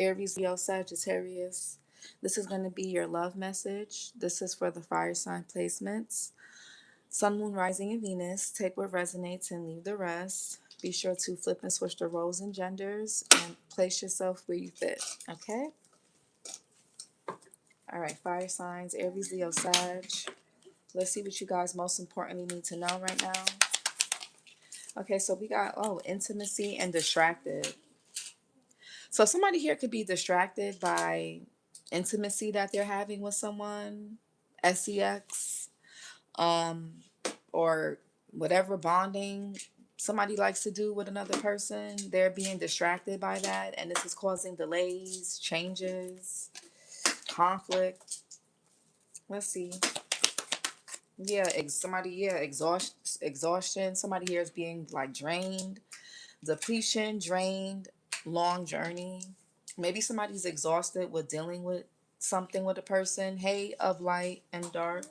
Aries, Leo, Sagittarius. This is going to be your love message. This is for the fire sign placements. Sun, Moon, Rising, and Venus. Take what resonates and leave the rest. Be sure to flip and switch the roles and genders and place yourself where you fit. Okay? All right, fire signs, Aries, Leo, Sag. Let's see what you guys most importantly need to know right now. Okay, so we got, intimacy and distracted. So somebody here could be distracted by intimacy that they're having with someone, sex, um, or whatever bonding somebody likes to do with another person. They're being distracted by that, and this is causing delays, changes, conflict. Let's see. Yeah, exhaustion. Somebody here is being like drained, depletion, drained, long journey. Maybe somebody's exhausted with dealing with something with a person. Hay of light and dark.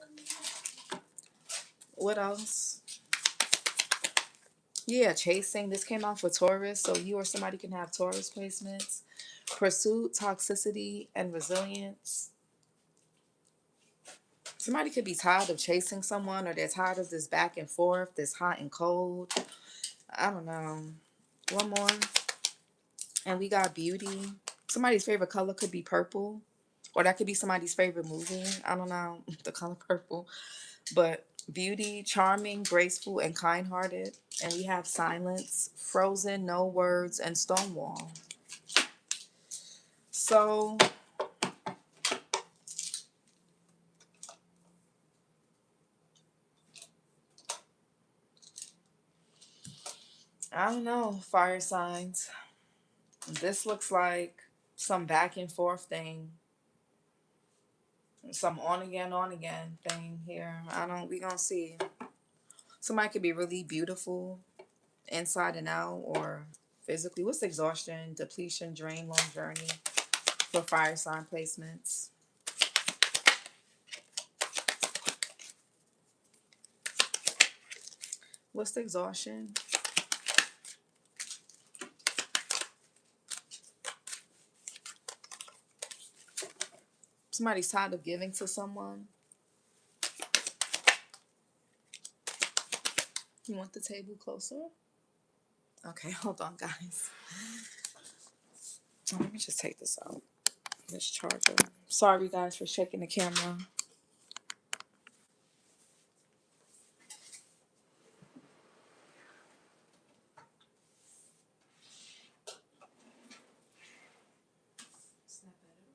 What else? Yeah, chasing. This came out for Taurus, so you or somebody can have Taurus placements. Pursuit, toxicity, and resilience. Somebody could be tired of chasing someone, or they're tired of this back and forth, this hot and cold. I don't know. One more. And we got beauty. Somebody's favorite color could be purple. Or that could be somebody's favorite movie. I don't know the color purple. But beauty, charming, graceful, and kind-hearted. And we have silence, frozen, no words, and stonewall. So I don't know, fire signs. This looks like some back and forth thing. Some on again thing here. We gonna see. Somebody could be really beautiful inside and out or physically. What's exhaustion, depletion, drain, long journey for fire sign placements? What's the exhaustion? Somebody's tired of giving to someone. You want the table closer? Okay, hold on, guys. Let me just take this out. This charger. Sorry, guys, for shaking the camera. Is that better?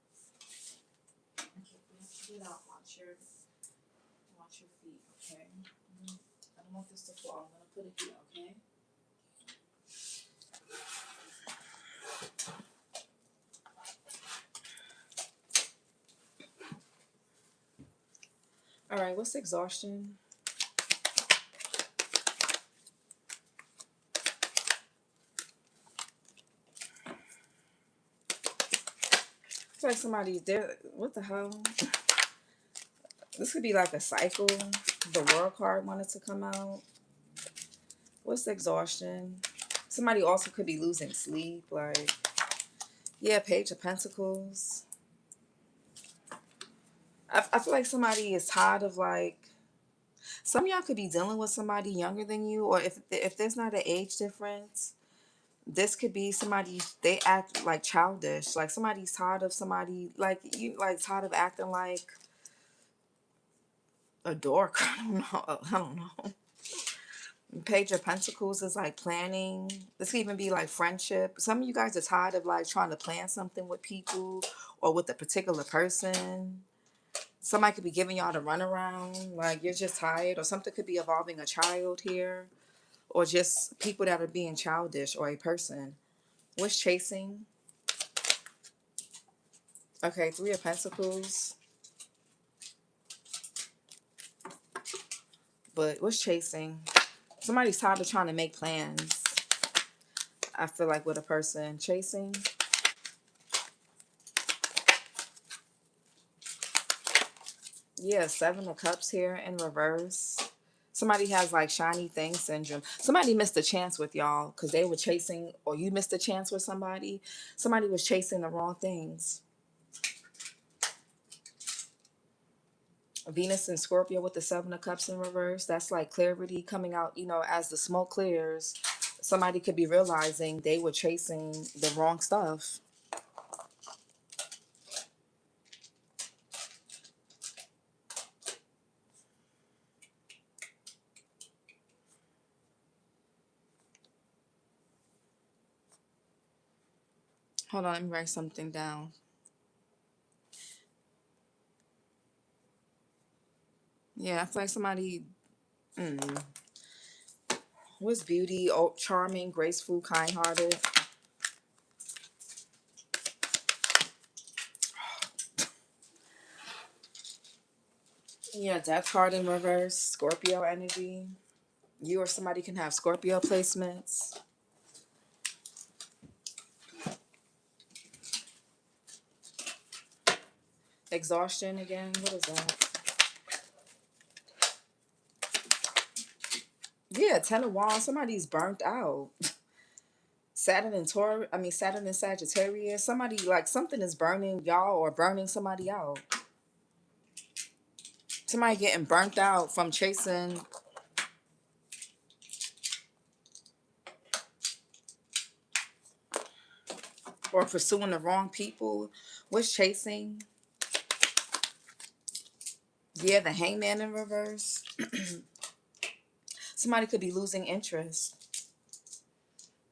Okay, get out. Watch your feet, okay? I don't want this to fall. I'm gonna put it here, okay? All right, what's exhaustion? It's like somebody's there. What the hell? This could be like a cycle. The world card wanted to come out. What's exhaustion? Somebody also could be losing sleep. Like, yeah, Page of Pentacles. I feel like somebody is tired of like, some of y'all could be dealing with somebody younger than you, or if there's not an age difference, this could be somebody, they act like childish. Like somebody's tired of somebody, like you, like tired of acting like a dork. I don't know. I don't know. Page of Pentacles is like planning. This could even be like friendship. Some of you guys are tired of like trying to plan something with people or with a particular person. Somebody could be giving y'all the runaround. Like you're just tired, or something could be involving a child here, or just people that are being childish, or a person. What's chasing? Okay, Three of Pentacles. But what's chasing? Somebody's tired of trying to make plans. I feel like with a person chasing. Yeah, Seven of Cups here in reverse. Somebody has like shiny thing syndrome. Somebody missed a chance with y'all because they were chasing, or you missed a chance with somebody. Somebody was chasing the wrong things. Venus and Scorpio with the Seven of Cups in reverse. That's like clarity coming out, as the smoke clears. Somebody could be realizing they were chasing the wrong stuff. Hold on, let me write something down. Yeah, I feel like somebody was beauty, charming, graceful, kind-hearted. Yeah, Death card in reverse, Scorpio energy. You or somebody can have Scorpio placements. Exhaustion again. What is that? Yeah, Ten of Wands. Somebody's burnt out. Saturn and Sagittarius. Somebody, like, something is burning y'all or burning somebody out. Somebody getting burnt out from chasing or pursuing the wrong people. What's chasing? Yeah, the Hangman in reverse. Somebody could be losing interest.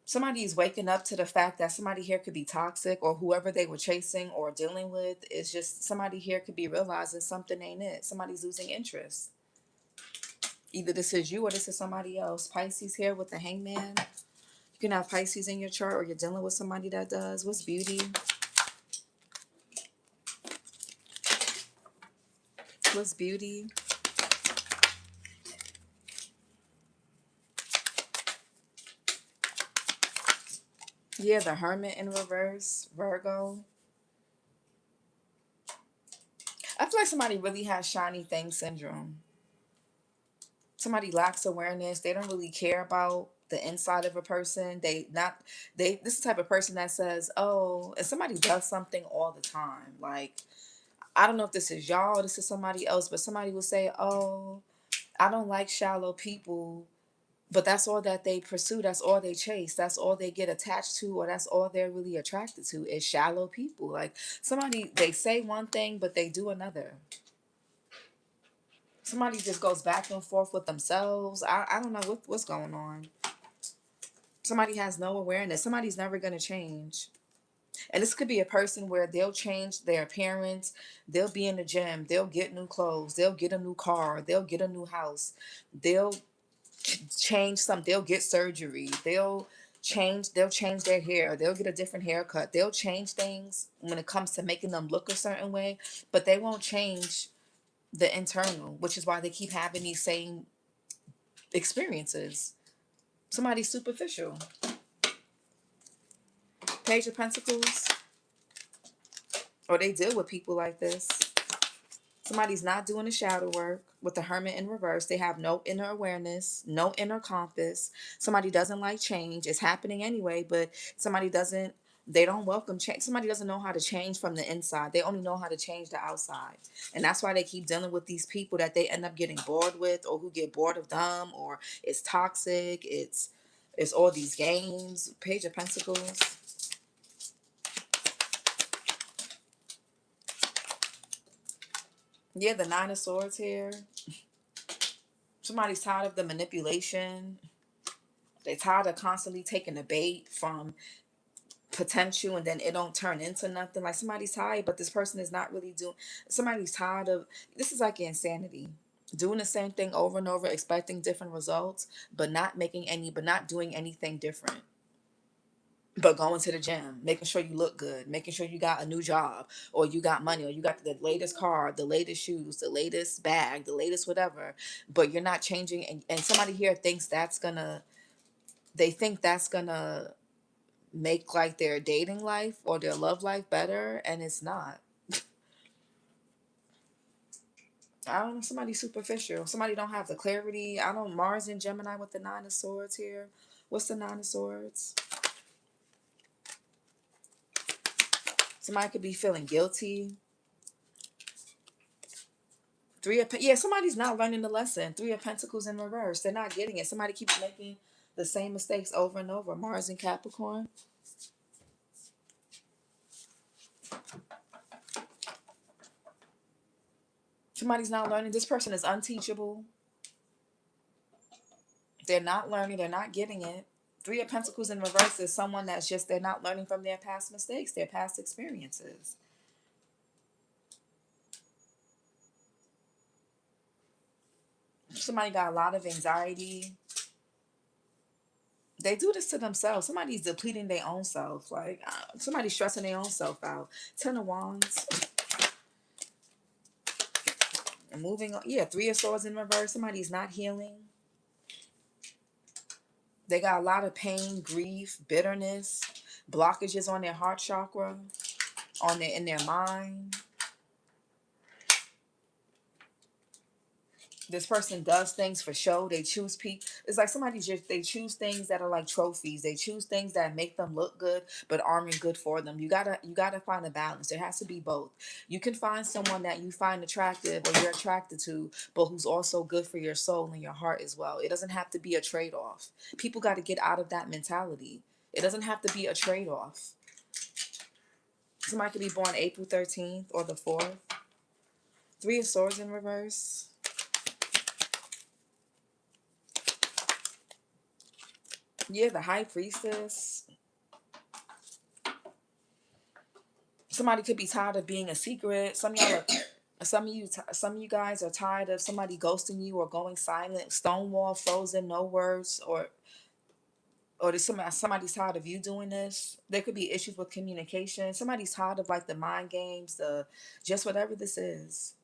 Somebody's waking up to the fact that somebody here could be toxic, or whoever they were chasing or dealing with is just somebody here could be realizing something ain't it. Somebody's losing interest. Either this is you or this is somebody else. Pisces here with the Hangman. You can have Pisces in your chart, or you're dealing with somebody that does. What's beauty? What's beauty? Yeah, the Hermit in reverse. Virgo. I feel like somebody really has shiny thing syndrome. Somebody lacks awareness. They don't really care about the inside of a person. This is the type of person that says, oh, and somebody does something all the time. Like, I don't know if this is y'all or this is somebody else, but somebody will say, oh, I don't like shallow people, but that's all that they pursue. That's all they chase. That's all they get attached to, or that's all they're really attracted to is shallow people. Like, somebody, they say one thing, but they do another. Somebody just goes back and forth with themselves. I don't know what's going on. Somebody has no awareness. Somebody's never going to change. And this could be a person where they'll change their appearance. They'll be in the gym. They'll get new clothes. They'll get a new car. They'll get a new house. They'll change some. They'll get surgery. They'll change their hair. They'll get a different haircut. They'll change things when it comes to making them look a certain way, but they won't change the internal, which is why they keep having these same experiences. Somebody's superficial. Page of Pentacles. Or they deal with people like this. Somebody's not doing the shadow work with the Hermit in reverse. They have no inner awareness, no inner compass. Somebody doesn't like change. It's happening anyway, but they don't welcome change. Somebody doesn't know how to change from the inside. They only know how to change the outside. And that's why they keep dealing with these people that they end up getting bored with, or who get bored of them, or it's toxic. It's all these games. Page of Pentacles. Yeah, the Nine of Swords here. Somebody's tired of the manipulation. They're tired of constantly taking the bait from potential and then it don't turn into nothing. Like, somebody's tired, but this person is not really doing. Somebody's tired of. This is like insanity. Doing the same thing over and over, expecting different results, but not doing anything different. But going to the gym, making sure you look good, making sure you got a new job, or you got money, or you got the latest car, the latest shoes, the latest bag, the latest whatever, but you're not changing. And somebody here thinks they think that's gonna make like their dating life or their love life better, and it's not. I don't know, somebody superficial. Somebody don't have the clarity. I don't, Mars and Gemini with the Nine of Swords here. What's the Nine of Swords? Somebody could be feeling guilty. Yeah, somebody's not learning the lesson. Three of Pentacles in reverse. They're not getting it. Somebody keeps making the same mistakes over and over. Mars and Capricorn. Somebody's not learning. This person is unteachable. They're not learning. They're not getting it. Three of Pentacles in reverse is someone that's just, they're not learning from their past mistakes, their past experiences. Somebody got a lot of anxiety. They do this to themselves. Somebody's depleting their own self. Like, somebody's stressing their own self out. Ten of Wands. And moving on. Yeah, Three of Swords in reverse. Somebody's not healing. They got a lot of pain, grief, bitterness, blockages on their heart chakra, in their mind. This person does things for show. They choose people. It's like they choose things that are like trophies. They choose things that make them look good but aren't good for them. You gotta find a balance. There has to be both. You can find someone that you find attractive or you're attracted to, but who's also good for your soul and your heart as well. It doesn't have to be a trade-off. People got to get out of that mentality. It doesn't have to be a trade-off. Somebody could be born April 13th or the 4th. Three of Swords in reverse. Yeah, the High Priestess. Somebody could be tired of being a secret. Some of you guys are tired of somebody ghosting you or going silent, stonewall, frozen, no words, or there's somebody's tired of you doing this. There could be issues with communication. Somebody's tired of like the mind games, the just whatever this is.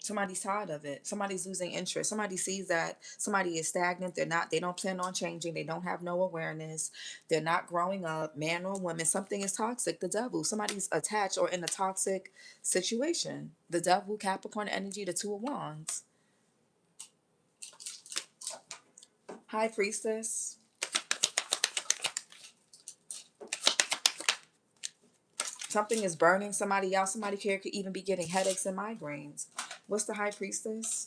Somebody's tired of it. Somebody's losing interest. Somebody sees that somebody is stagnant. They don't plan on changing. They don't have no awareness. They're not growing up, man or woman. Something is toxic. The devil. Somebody's attached or in a toxic situation. The devil, Capricorn energy, the Two of Wands. High Priestess. Something is burning somebody out. Somebody here could even be getting headaches and migraines. What's the High Priestess?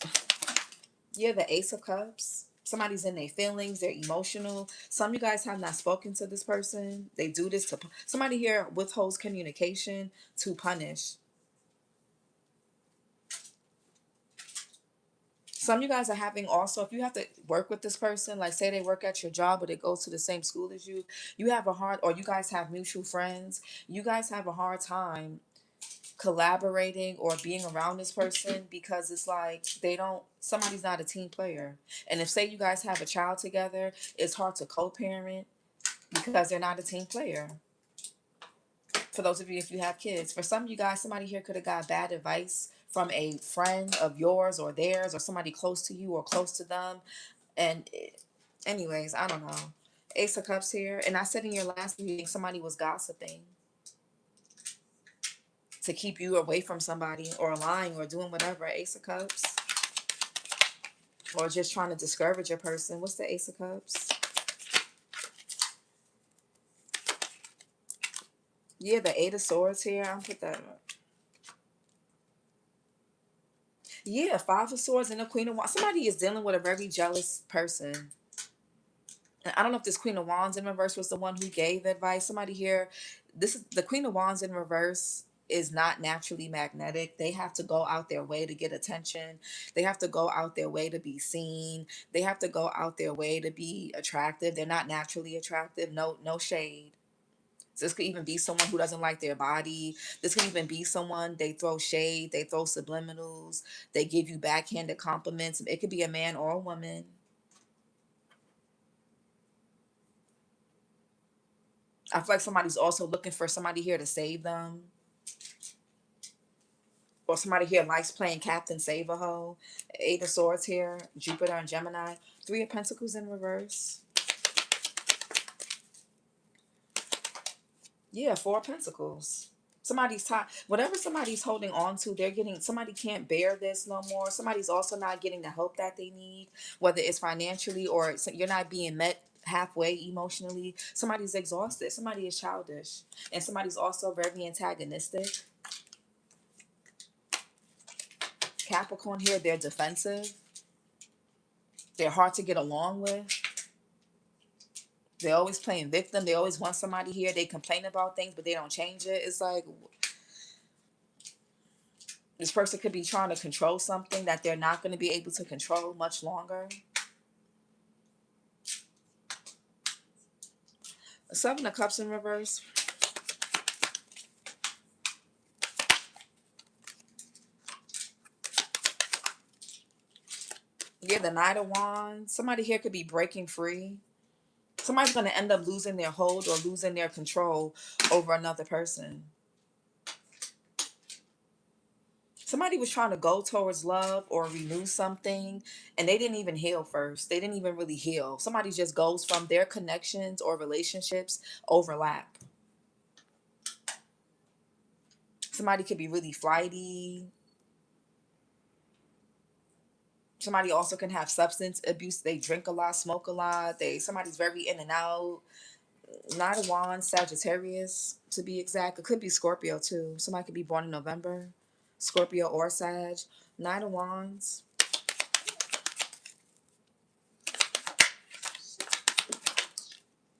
Yeah, the Ace of Cups. Somebody's in their feelings. They're emotional. Some of you guys have not spoken to this person. They do this to... Somebody here withholds communication to punish. Some of you guys are having also... If you have to work with this person, like say they work at your job or they go to the same school as you, you have a hard... Or you guys have mutual friends. You guys have a hard time collaborating or being around this person because it's like somebody's not a team player. And if say you guys have a child together, it's hard to co-parent because they're not a team player. For those of you, if you have kids, for some of you guys, somebody here could have got bad advice from a friend of yours or theirs or somebody close to you or close to them. And anyways, I don't know. Ace of Cups here. And I said in your last reading, somebody was gossiping to keep you away from somebody or lying or doing whatever. Ace of Cups. Or just trying to discourage a person. What's the Ace of Cups? Yeah, the Eight of Swords here. I'll put that up. Yeah, Five of Swords and the Queen of Wands. Somebody is dealing with a very jealous person. And I don't know if this Queen of Wands in reverse was the one who gave advice. Somebody here, this is the Queen of Wands in reverse is not naturally magnetic. They have to go out their way to get attention. They have to go out their way to be seen. They have to go out their way to be attractive. They're not naturally attractive. No shade. So this could even be someone who doesn't like their body. This could even be someone, they throw shade, they throw subliminals, they give you backhanded compliments. It could be a man or a woman. I feel like somebody's also looking for somebody here to save them. Or somebody here likes playing Captain Save-A-Ho. Eight of Swords here, Jupiter and Gemini. Three of Pentacles in reverse. Yeah, Four of Pentacles. Somebody's tired. Whatever somebody's holding on to, they're getting, somebody can't bear this no more. Somebody's also not getting the help that they need, whether it's financially or you're not being met halfway emotionally. Somebody's exhausted. Somebody is childish. And somebody's also very antagonistic. Capricorn here, they're defensive. They're hard to get along with. They're always playing victim. They always want somebody here. They complain about things, but they don't change it. It's like this person could be trying to control something that they're not going to be able to control much longer. Seven of Cups in reverse. Yeah, the Knight of Wands. Somebody here could be breaking free. Somebody's going to end up losing their hold or losing their control over another person. Somebody was trying to go towards love or renew something, and they didn't even heal first. They didn't even really heal. Somebody just goes from their connections or relationships overlap. Somebody could be really flighty. Somebody also can have substance abuse. They drink a lot, smoke a lot. Somebody's very in and out. Knight of Wands, Sagittarius to be exact. It could be Scorpio too. Somebody could be born in November. Scorpio or Sag. Knight of Wands.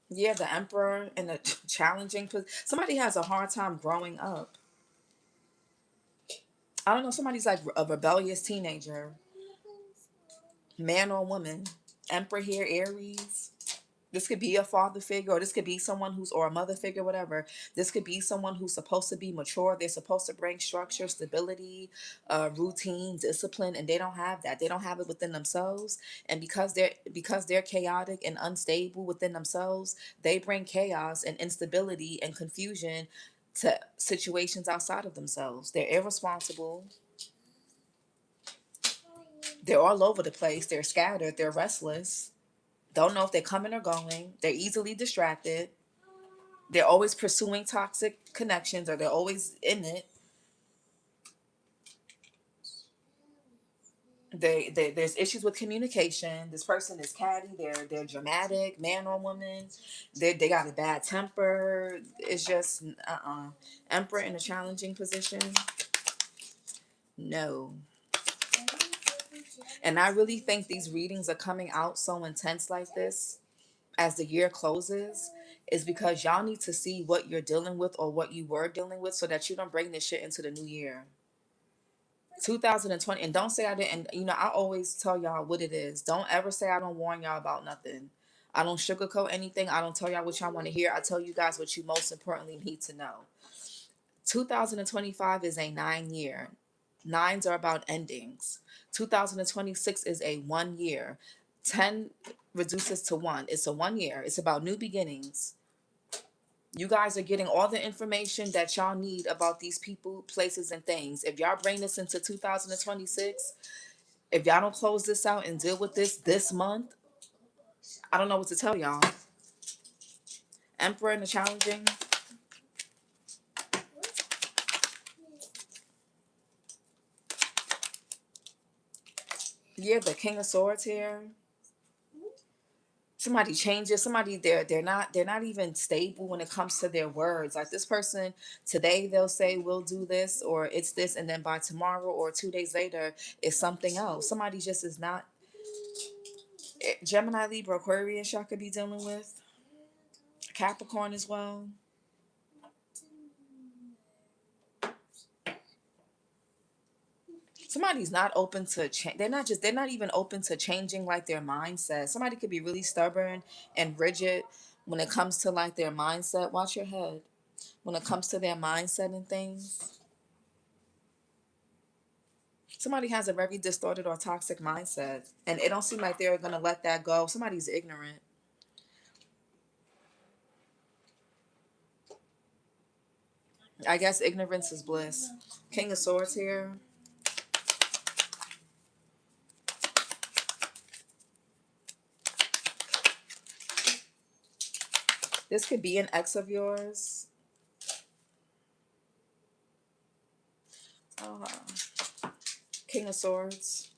Yeah, the Emperor in a challenging position. Somebody has a hard time growing up. I don't know. Somebody's like a rebellious teenager. Man or woman. Emperor here, Aries. This could be a father figure, or this could be someone who's, or a mother figure, whatever. This could be someone who's supposed to be mature. They're supposed to bring structure, stability, routine, discipline, and they don't have that. They don't have it within themselves. And because they're chaotic and unstable within themselves, they bring chaos and instability and confusion to situations outside of themselves. They're irresponsible. They're all over the place. They're scattered. They're restless. Don't know if they're coming or going. They're easily distracted. They're always pursuing toxic connections, or they're always in it. There's issues with communication. This person is catty. They're dramatic, man or woman. They got a bad temper. It's just Emperor in a challenging position. No. And I really think these readings are coming out so intense like this as the year closes is because y'all need to see what you're dealing with or what you were dealing with so that you don't bring this shit into the new year. 2020. And don't say I didn't. I always tell y'all what it is. Don't ever say I don't warn y'all about nothing. I don't sugarcoat anything. I don't tell y'all what y'all want to hear. I tell you guys what you most importantly need to know. 2025 is a 9 year. Nines are about endings. 2026 is a 1 year. 10 reduces to 1. It's a 1 year. It's about new beginnings. You guys are getting all the information that y'all need about these people, places, and things. If y'all bring this into 2026, if y'all don't close this out and deal with this month, I don't know what to tell y'all. Emperor and the challenging. Yeah, the King of Swords here. Somebody changes. Somebody they're not even stable when it comes to their words. Like this person today they'll say we'll do this or it's this, and then by tomorrow or 2 days later it's something else. Somebody just is not. Gemini, Libra, Aquarius y'all could be dealing with. Capricorn as well. Somebody's not open to change. They're not even open to changing like their mindset. Somebody could be really stubborn and rigid when it comes to like their mindset. Watch your head. When it comes to their mindset and things. Somebody has a very distorted or toxic mindset, and it don't seem like they're gonna let that go. Somebody's ignorant. I guess ignorance is bliss. King of Swords here. This could be an ex of yours. King of Swords.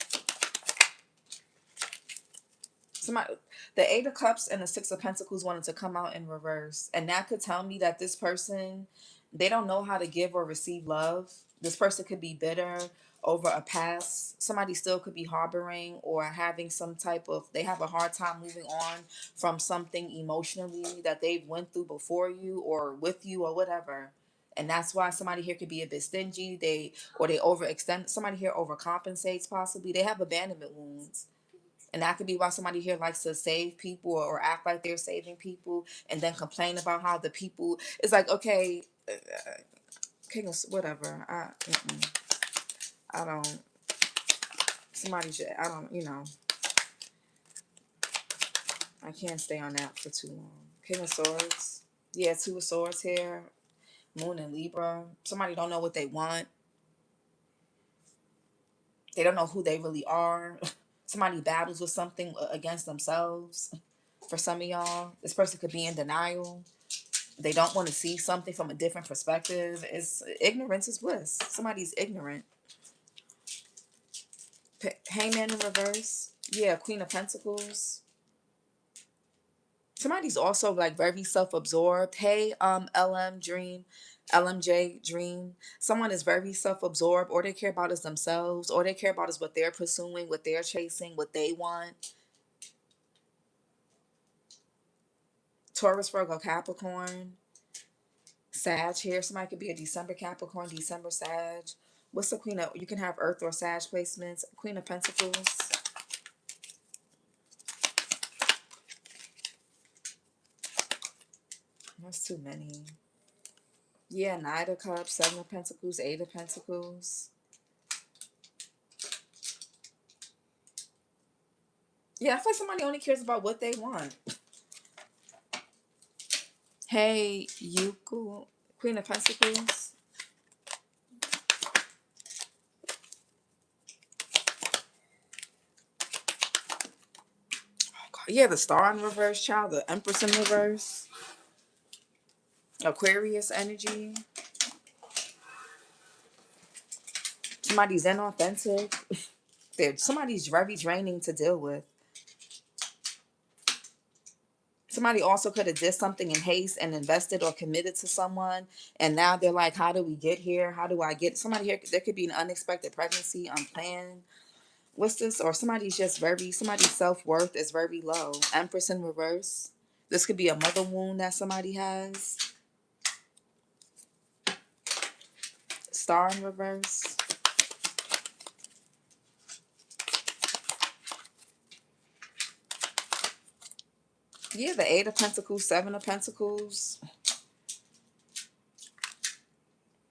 Somebody, the Eight of Cups and the Six of Pentacles wanted to come out in reverse. And that could tell me that this person, they don't know how to give or receive love. This person could be bitter over a past. Somebody still could be harboring or having some type of, they have a hard time moving on from something emotionally that they've went through before you or with you or whatever. And that's why somebody here could be a bit stingy. They overextend. Somebody here overcompensates possibly. They have abandonment wounds. And that could be why somebody here likes to save people or act like they're saving people and then complain about how the people, it's like, okay, King of whatever. I don't, somebody should, I don't, I can't stay on that for too long. King of Swords. Yeah, Two of Swords here. Moon and Libra. Somebody don't know what they want. They don't know who they really are. Somebody battles with something against themselves. For some of y'all, this person could be in denial. They don't want to see something from a different perspective. It's ignorance is bliss. Somebody's ignorant. Hangman in reverse. Yeah, Queen of Pentacles. Somebody's also like very self-absorbed. Hey, LMJ Dream. Someone is very self-absorbed. All they care about is themselves. All they care about is what they're pursuing, what they're chasing, what they want. Taurus, Virgo, Capricorn. Sag here. Somebody could be a December Capricorn, December Sag. What's the Queen of? You can have Earth or Sag placements. Queen of Pentacles. That's too many. Yeah, Knight of Cups, Seven of Pentacles, Eight of Pentacles. Yeah, I feel like somebody only cares about what they want. Hey, Yuko, Queen of Pentacles. Yeah, the Star in reverse, child. The Empress in reverse. Aquarius energy. Somebody's inauthentic. Somebody's very draining to deal with. Somebody also could have did something in haste and invested or committed to someone. And now they're like, how do we get here? How do I get somebody here? There could be an unexpected pregnancy, unplanned. What's this? Or somebody's self-worth is very low. Empress in reverse. This could be a mother wound that somebody has. Star in reverse. Yeah, the Eight of Pentacles, Seven of Pentacles.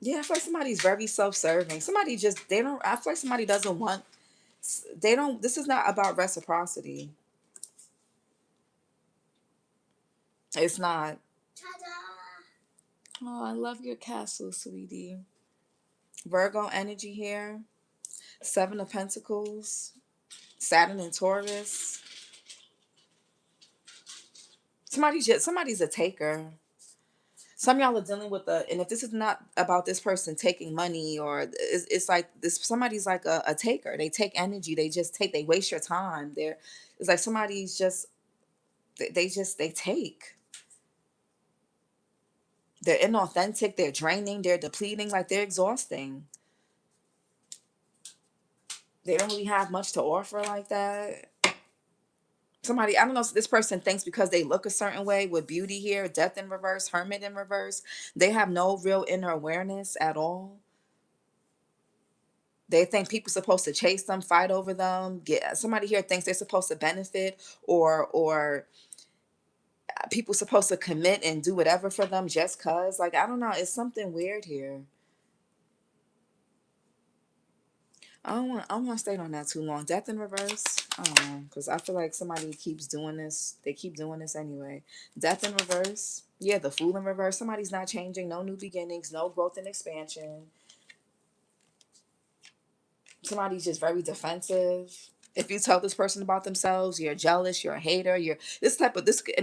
Yeah, I feel like somebody's very self-serving. Somebody just, I feel like somebody doesn't want, this is not about reciprocity. It's not. Oh, I love your castle, sweetie. Virgo energy here. Seven of Pentacles. Saturn and Taurus. Somebody's a taker. Some of y'all are dealing with and if this is not about this person taking money or it's like this, somebody's like a taker. They take energy. They waste your time. It's like somebody's just, they take. They're inauthentic. They're draining. They're depleting. Like they're exhausting. They don't really have much to offer like that. Somebody, I don't know, this person thinks because they look a certain way with beauty here, Death in reverse, Hermit in reverse, they have no real inner awareness at all. They think people supposed to chase them, fight over them. Somebody here thinks they're supposed to benefit or people supposed to commit and do whatever for them just cause. Like, I don't know, it's something weird here. I don't want to stay on that too long. Death in reverse. I don't know, because I feel like somebody keeps doing this. They keep doing this anyway. Death in reverse. Yeah, the Fool in reverse. Somebody's not changing. No new beginnings. No growth and expansion. Somebody's just very defensive. If you tell this person about themselves, you're jealous. You're a hater. You're and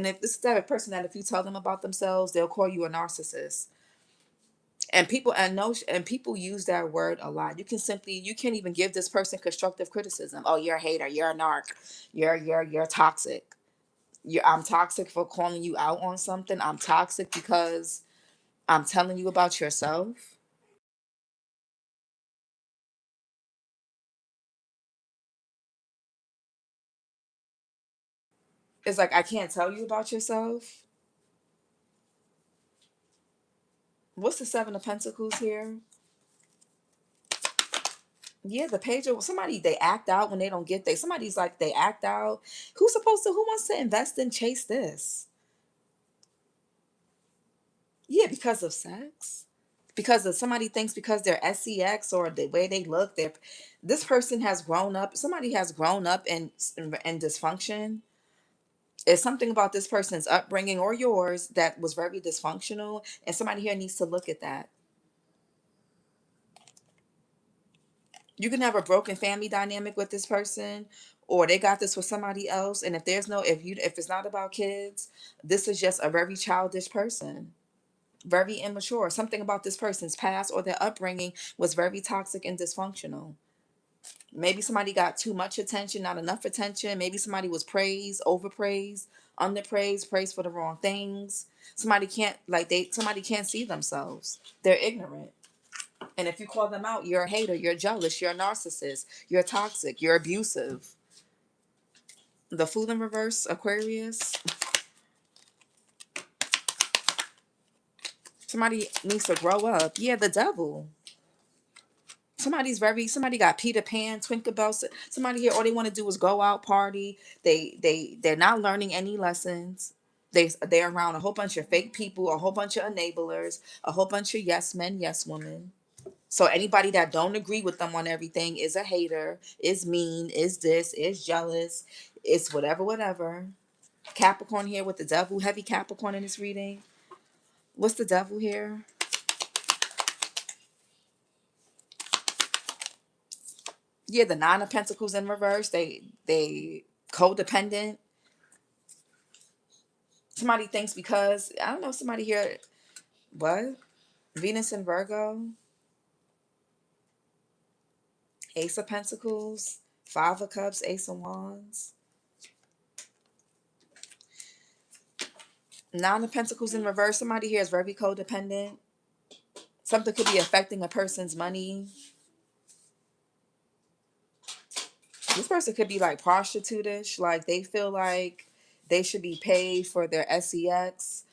if this type of person that if you tell them about themselves, they'll call you a narcissist. And people use that word a lot. You can't even give this person constructive criticism. Oh, you're a hater, you're a narc, you're toxic. I'm toxic for calling you out on something. I'm toxic because I'm telling you about yourself. It's like I can't tell you about yourself. What's the Seven of Pentacles here? Yeah, the page of somebody, they act out when they don't get they. Somebody's like they act out. Who wants to invest and chase this? Yeah, because of sex. Because of somebody thinks because they're sex or the way they look, they this person has grown up. Somebody has grown up in dysfunction. It's something about this person's upbringing or yours that was very dysfunctional, and somebody here needs to look at that. You can have a broken family dynamic with this person, or they got this with somebody else. And if it's not about kids, this is just a very childish person, very immature. Something about this person's past or their upbringing was very toxic and dysfunctional. Maybe somebody got too much attention, not enough attention. Maybe somebody was praised, overpraised, underpraised, praised for the wrong things. Somebody can't see themselves. They're ignorant. And if you call them out, you're a hater, you're jealous, you're a narcissist, you're toxic, you're abusive. The Fool in Reverse, Aquarius. Somebody needs to grow up. Yeah, the devil. Somebody got Peter Pan, Tinkerbell. Somebody here, all they want to do is go out, party. They're not learning any lessons. They're around a whole bunch of fake people, a whole bunch of enablers, a whole bunch of yes men, yes women. So anybody that don't agree with them on everything is a hater, is mean, is this, is jealous, is whatever, whatever. Capricorn here with the devil, heavy Capricorn in this reading. What's the devil here? Yeah, the Nine of Pentacles in reverse. They codependent. Somebody thinks because I don't know, somebody here, what? Venus in Virgo, Ace of Pentacles, Five of Cups, Ace of Wands. Nine of Pentacles in reverse. Somebody here is very codependent. Something could be affecting a person's money. This person could be like prostitutish, like they feel like they should be paid for their sex,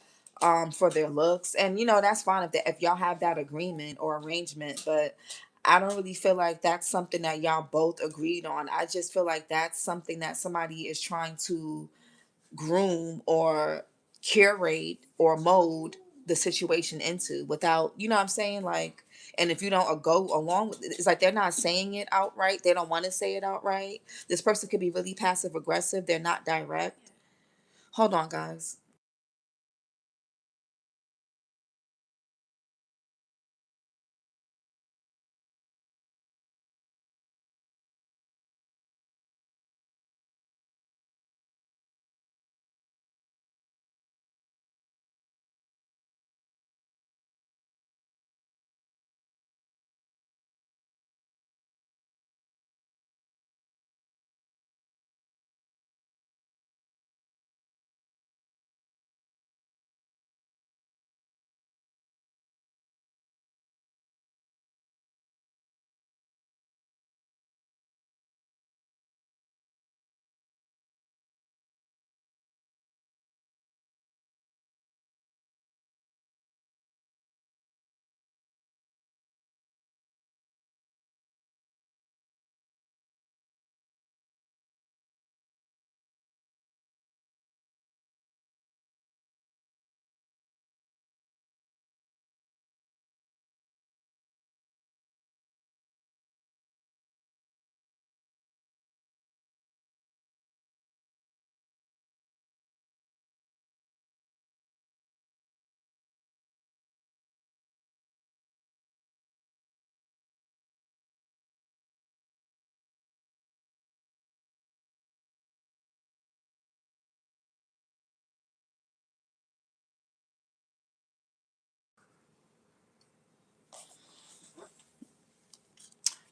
for their looks. And that's fine if y'all have that agreement or arrangement, but I don't really feel like that's something that y'all both agreed on. I just feel like that's something that somebody is trying to groom or curate or mold the situation into without, what I'm saying? Like, and if you don't go along with it, it's like they're not saying it outright. They don't want to say it outright. This person could be really passive aggressive. They're not direct. Hold on, guys.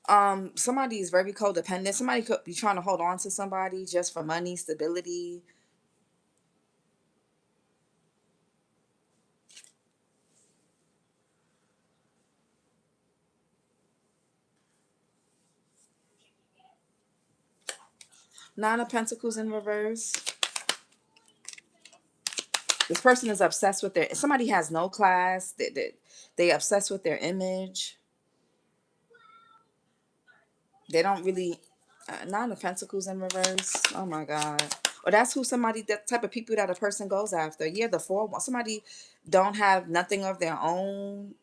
Somebody is very codependent. Somebody could be trying to hold on to somebody just for money, stability. Nine of Pentacles in reverse. This person is obsessed with their, somebody has no class. They obsessed with their image. They don't really, Nine of Pentacles in reverse. Oh my God. Or that's who somebody, that type of people that a person goes after. Yeah, the four, somebody don't have nothing of their own.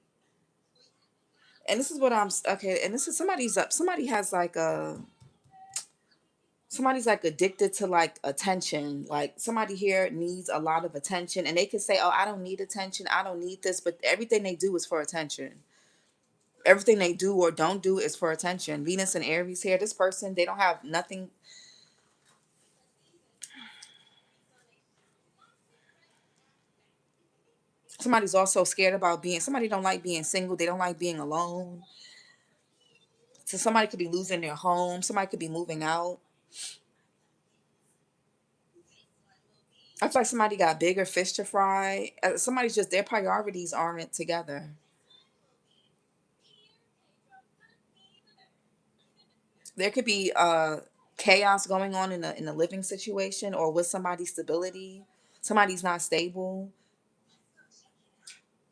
And this is what I'm, okay, and this is somebody's up, somebody has like a, somebody's like addicted to like attention. Like somebody here needs a lot of attention and they can say, oh, I don't need attention, I don't need this, but everything they do is for attention. Everything they do or don't do is for attention. Venus and Aries here, this person, they don't have nothing. Somebody's also scared about being, somebody don't like being single, they don't like being alone. So somebody could be losing their home, somebody could be moving out. I feel like somebody got bigger fish to fry. Somebody's just, their priorities aren't together. There could be chaos going on in a living situation or with somebody's stability. Somebody's not stable.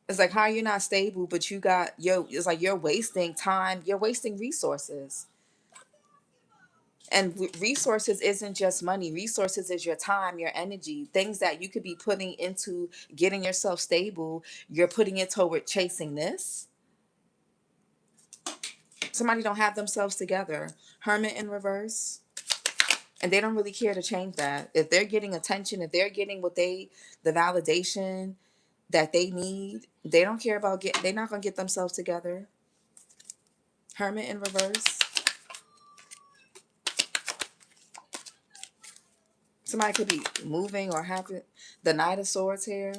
It's like how you're not stable, but you got yo. It's like you're wasting time. You're wasting resources. And resources isn't just money. Resources is your time, your energy, things that you could be putting into getting yourself stable. You're putting it toward chasing this. Somebody don't have themselves together. Hermit in reverse. And they don't really care to change that. If they're getting attention, if they're getting what they, the validation that they need, they don't care about they're not going to get themselves together. Hermit in reverse. Somebody could be moving or happen. The Knight of Swords here.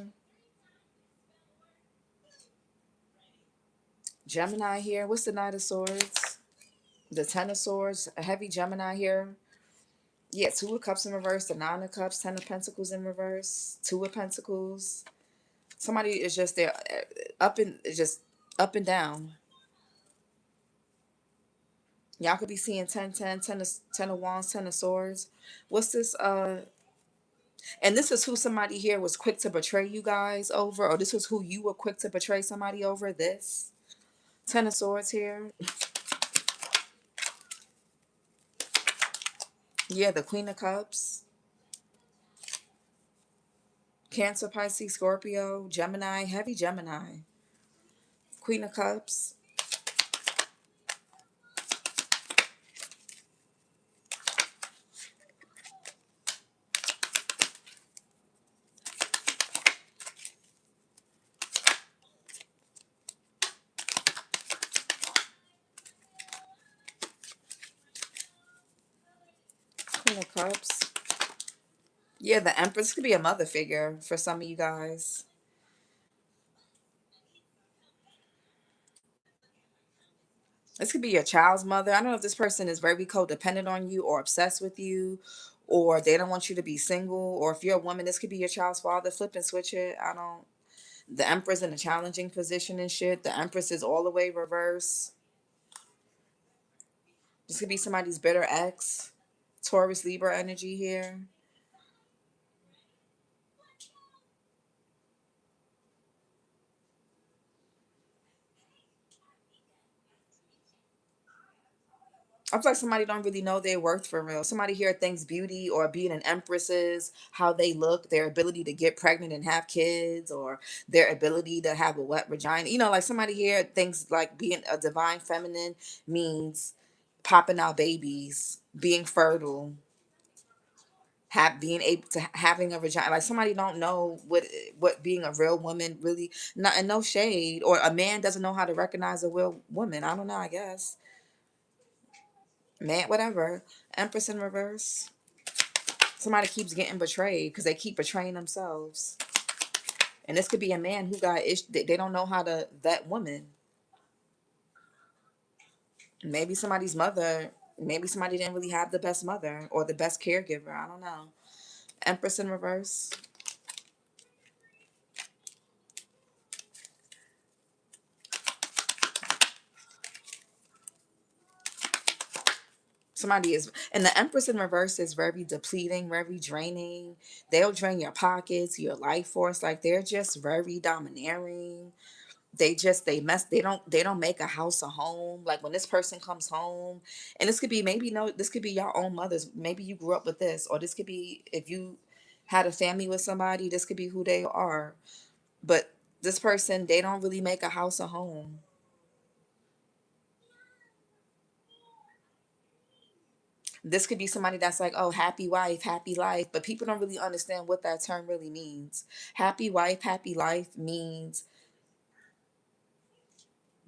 Gemini here. What's the Knight of Swords? The Ten of Swords. A heavy Gemini here. Yeah, Two of Cups in reverse. The Nine of Cups. Ten of Pentacles in reverse. Two of Pentacles. Somebody is just there, just up and down. Y'all could be seeing 10, 10, 10 of, 10 of Wands, 10 of Swords. What's this? And this is who somebody here was quick to betray you guys over, or this was who you were quick to betray somebody over. This 10 of Swords here. Yeah, the Queen of Cups. Cancer, Pisces, Scorpio, Gemini, heavy Gemini. Queen of Cups. Queen of Cups. Yeah, the Empress could be a mother figure for some of you guys. This could be your child's mother. I don't know if this person is very codependent on you or obsessed with you, or they don't want you to be single, or if you're a woman, this could be your child's father. Flip and switch it. I don't. The Empress in a challenging position and shit. The Empress is all the way reverse. This could be somebody's bitter ex. Taurus, Libra energy here. I feel like somebody don't really know their worth for real. Somebody here thinks beauty or being an empress is how they look, their ability to get pregnant and have kids, or their ability to have a wet vagina. You know, like somebody here thinks like being a divine feminine means popping out babies, being fertile, being able to having a vagina. Like somebody don't know what being a real woman really, not, and no shade, or a man doesn't know how to recognize a real woman. I don't know, I guess. Man, whatever. Empress in reverse. Somebody keeps getting betrayed because they keep betraying themselves. And this could be a man who got they don't know how to vet women. Maybe somebody's mother, maybe somebody didn't really have the best mother or the best caregiver. I don't know. Empress in reverse. Somebody is, and the Empress in reverse is very depleting, very draining. They'll drain your pockets, your life force. Like they're just very domineering. They don't make a house a home. Like when this person comes home, and this could be maybe no, this could be your own mother's. Maybe you grew up with this, or this could be if you had a family with somebody. This could be who they are. But this person, they don't really make a house a home. This could be somebody that's like, oh, happy wife, happy life, but people don't really understand what that term really means. Happy wife, happy life means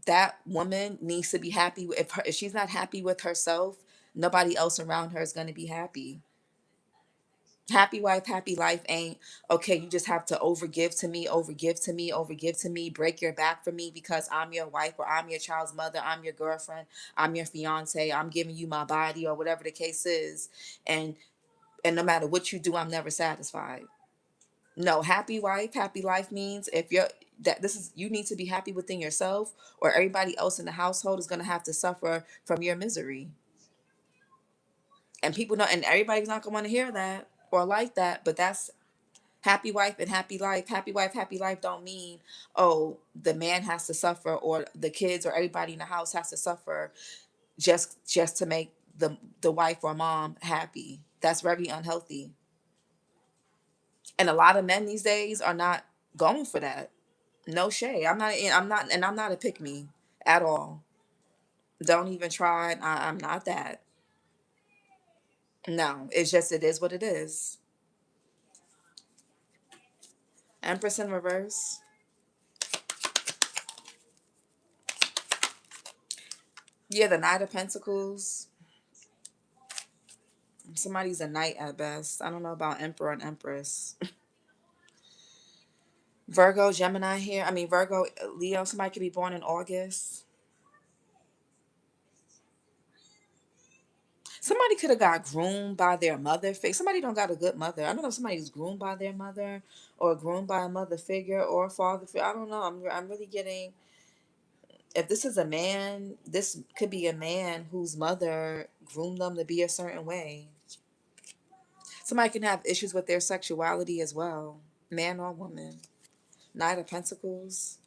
that woman needs to be happy. If she's not happy with herself, nobody else around her is going to be happy. Happy wife, happy life ain't okay. You just have to overgive to me, overgive to me, overgive to me, break your back for me because I'm your wife or I'm your child's mother, I'm your girlfriend, I'm your fiance, I'm giving you my body or whatever the case is. And no matter what you do, I'm never satisfied. No, happy wife, happy life means if you're that this is you need to be happy within yourself or everybody else in the household is going to have to suffer from your misery. And people know and everybody's not going to want to hear that or like that, but that's happy wife and happy life. Happy wife, happy life don't mean oh, the man has to suffer or the kids or everybody in the house has to suffer just to make the wife or mom happy. That's very unhealthy. And a lot of men these days are not going for that. No shade. I'm not a pick me at all. Don't even try. I'm not that. No, it's just it is what it is. Empress in reverse. Yeah, the Knight of Pentacles. Somebody's a knight at best. I don't know about Emperor and Empress. Virgo, Gemini here. I mean Virgo, Leo. Somebody could be born in August. Somebody could have got groomed by their mother. Somebody don't got a good mother. I don't know if somebody's groomed by their mother or groomed by a mother figure or a father figure. I don't know. I'm really getting. If this is a man, this could be a man whose mother groomed them to be a certain way. Somebody can have issues with their sexuality as well, man or woman. Knight of Pentacles.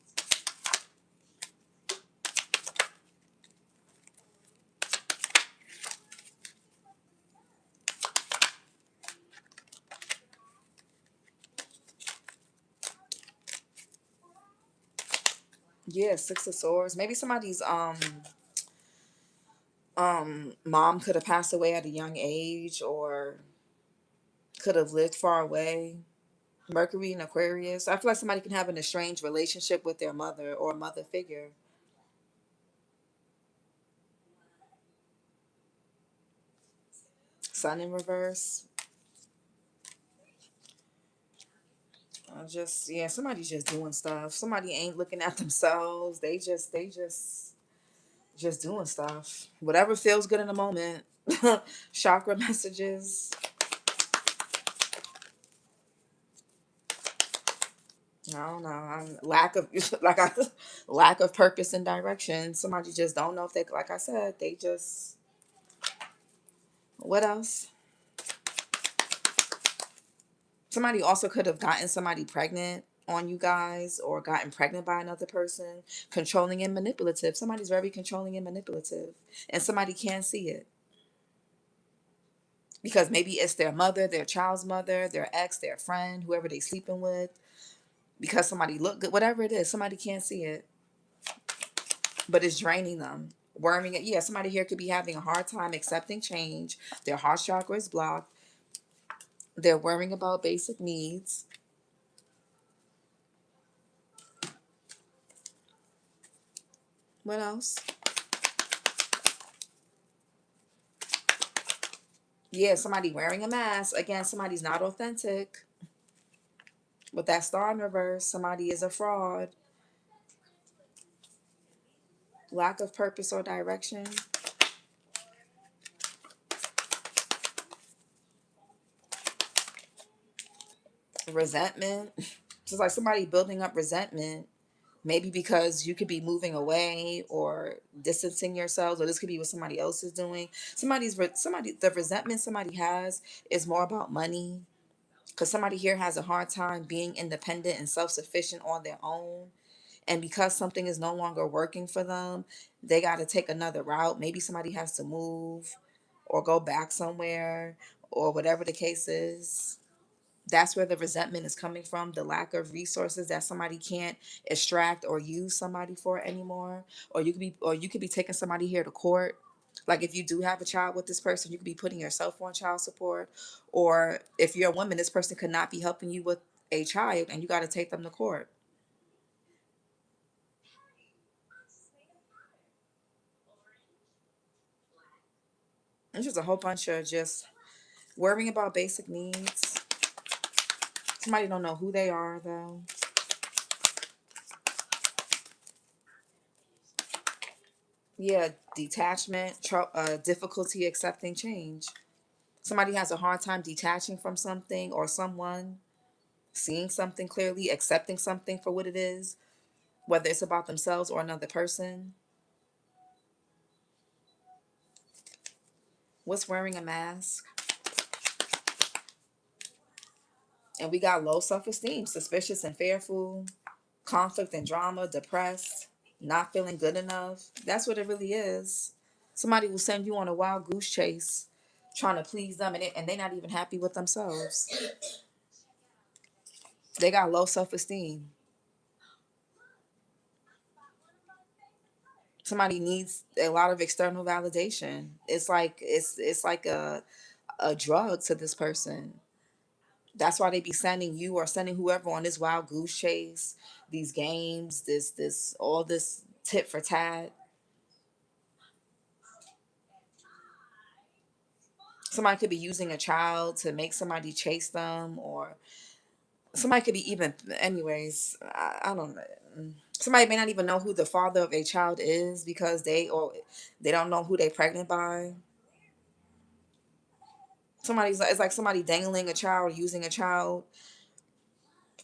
Yeah, Six of Swords. Maybe somebody's mom could have passed away at a young age or could have lived far away. Mercury and Aquarius. I feel like somebody can have an estranged relationship with their mother or a mother figure. Sun in reverse. Just yeah, somebody's just doing stuff. Somebody ain't looking at themselves. They just doing stuff. Whatever feels good in the moment. Chakra messages. I don't know. Lack of lack of purpose and direction. Somebody just don't know if they like I said, they just what else? Somebody also could have gotten somebody pregnant on you guys or gotten pregnant by another person. Controlling and manipulative. Somebody's very controlling and manipulative. And somebody can't see it. Because maybe it's their mother, their child's mother, their ex, their friend, whoever they sleeping with. Because somebody look good, whatever it is, somebody can't see it. But it's draining them. Worming it. Yeah, somebody here could be having a hard time accepting change. Their heart chakra is blocked. They're worrying about basic needs. What else? Yeah, somebody wearing a mask. Again, somebody's not authentic. With that star in reverse, somebody is a fraud. Lack of purpose or direction. Resentment. Just like somebody building up resentment. Maybe because you could be moving away or distancing yourselves, or this could be what somebody else is doing. The resentment somebody has is more about money, because somebody here has a hard time being independent and self-sufficient on their own. And because something is no longer working for them, they got to take another route. Maybe somebody has to move or go back somewhere or whatever the case is. That's where the resentment is coming from, the lack of resources that somebody can't extract or use somebody for anymore. Or you could be taking somebody here to court. Like if you do have a child with this person, you could be putting yourself on child support. Or if you're a woman, this person could not be helping you with a child and you got to take them to court. It's just a whole bunch of just worrying about basic needs. Somebody don't know who they are though. Yeah, detachment, difficulty accepting change. Somebody has a hard time detaching from something or someone, seeing something clearly, accepting something for what it is, whether it's about themselves or another person. What's wearing a mask? And we got low self-esteem, suspicious and fearful, conflict and drama, depressed, not feeling good enough. That's what it really is. Somebody will send you on a wild goose chase trying to please them, and they're not even happy with themselves. They got low self-esteem. Somebody needs a lot of external validation. It's like a drug to this person. That's why they be sending you or sending whoever on this wild goose chase, these games, this all this tit for tat. Somebody could be using a child to make somebody chase them, or somebody could be even. Anyways, I don't know. Somebody may not even know who the father of a child is because they don't know who they pregnant by. It's like somebody dangling a child, using a child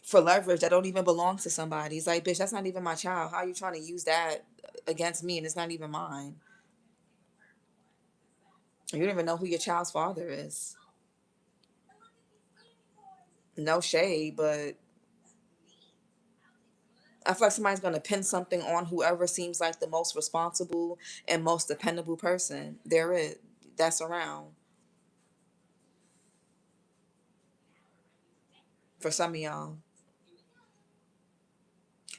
for leverage that don't even belong to somebody. It's like, bitch, that's not even my child. How are you trying to use that against me and it's not even mine? You don't even know who your child's father is. No shade, but I feel like somebody's gonna pin something on whoever seems like the most responsible and most dependable person that's around. For some of y'all,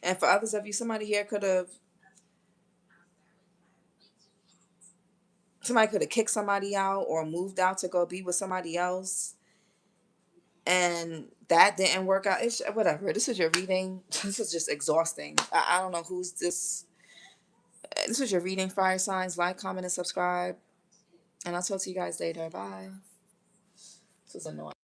and for others of you, somebody could have kicked somebody out or moved out to go be with somebody else, and that didn't work out. It's whatever. This is your reading. This is just exhausting. I don't know who's this. This is your reading. Fire signs. Like, comment, and subscribe. And I'll talk to you guys later. Bye. This was annoying.